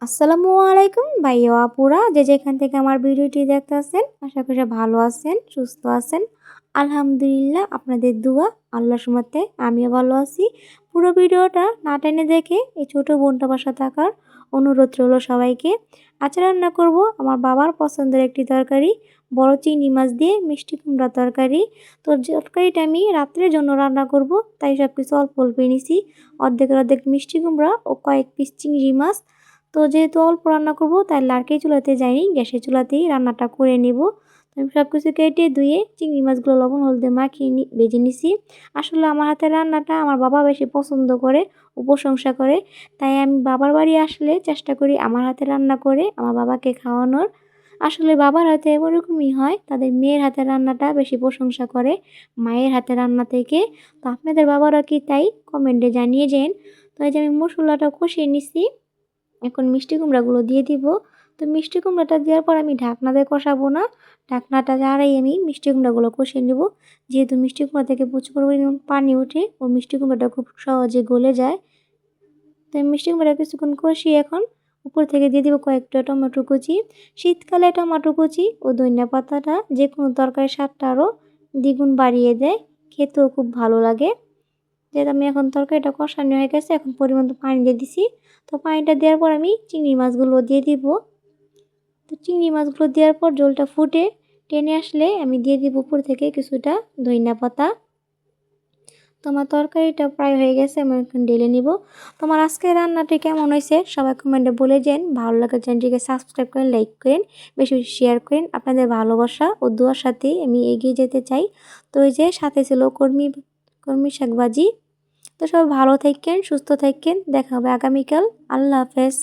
আসসালামু আলাইকুম ভাইয়া আপুরা, যে যেখান থেকে আমার ভিডিওটি দেখতেছেন, আশা করি ভালো আছেন, সুস্থ আছেন। আলহামদুলিল্লাহ, আপনাদের দোয়া আল্লাহর রহমতে আমিও ভালো আছি। পুরো ভিডিওটা না টেনে দেখে এই ছোট বোনটা বাসা থাকার অনুরোধ রইল সবাইকে। আজ রান্না করব আমার বাবার পছন্দের একটি তরকারি, বড় চিংড়ি মাছ দিয়ে মিষ্টি কুমড়া তরকারি। তো তরকারিটা আমি রাত্রের জন্য রান্না করব, তাই সব কিছু অল্প অল্প নিছি। অর্ধেকের অর্ধেক মিষ্টি কুমড়া ও কয়েক পিস চিংড়ি মাছ। তো যেহেতু অল্প রান্না করব, তাই লার্কি চুলাতে যাইনি, গ্যাসের চুলাতেই রান্নাটা করে নিব। তো আমি সব কিছু কেটে ধুয়ে চিংড়ি মাছগুলো লবণ হলদে মাখিয়ে ভেজে নিছি। আসলে আমার হাতের রান্নাটা আমার বাবা বেশি পছন্দ করে ও প্রশংসা করে, তাই আমি বাবার বাড়ি আসলে চেষ্টা করি আমার হাতে রান্না করে আমার বাবাকে খাওয়ানোর। আসলে বাবার হাতে ওরকমই হয়, তাদের মেয়ের হাতের রান্নাটা বেশি প্রশংসা করে মায়ের হাতে রান্না থেকে। তো আপনাদের বাবারা কি তাই? কমেন্টে জানিয়ে যান। তো এই যে আমি মশলাটা কষিয়ে নিছি, এখন মিষ্টি কুমড়াগুলো দিয়ে দিব। তো মিষ্টি কুমড়াটা দেওয়ার পর আমি ঢাকনা দিয়ে কষাবো না, ঢাকনাটা ছাড়াই আমি মিষ্টি কুমড়াগুলো কষিয়ে নেব। যেহেতু মিষ্টি কুমড়া থেকে প্রচুর পরিমাণ পানি ওঠে ও মিষ্টি কুমড়াটা খুব সহজে গলে যায়। তো আমি মিষ্টি কুমড়া কিছুক্ষণ কষিয়ে এখন উপর থেকে দিয়ে দিব কয়েকটা টমেটো কুচি। শীতকালে টমেটো কুচি ও ধনিয়া পাতাটা যে কোনো তরকারির স্বাদটা আরও দ্বিগুণ বাড়িয়ে দেয়, খেতেও খুব ভালো লাগে। যেহেতু আমি এখন তরকারিটা কষানো হয়ে গেছে, এখন পরিমাণ পানি দিয়ে দিছি। তো পানিটা দেওয়ার পর আমি চিংড়ি মাছগুলো দিয়ে দিব। তো চিংড়ি মাছগুলো দেওয়ার পর ঝোলটা ফুটে টেনে আসলে আমি দিয়ে দিব উপর থেকে কিছুটা ধনিয়া পাতা। তো আমার তরকারিটা প্রায় হয়ে গেছে, আমি এখন ঢেলে নিব। তোমার আজকের রান্নাটি কেমন হয়েছে সবাই কমেন্টে বলে যান। ভালো লাগে চ্যানেলটিকে সাবস্ক্রাইব করেন, লাইক করেন, বেশি বেশি শেয়ার করেন। আপনাদের ভালোবাসা ও দোয়ার সাথেই আমি এগিয়ে যেতে চাই। তো এই যে সাথে ছিল কর্মী শাক ভাজি। তো সবাই ভালো থাকেন, সুস্থ থাকেন, দেখা হবে আগামীকাল। আল্লাহ হাফেজ।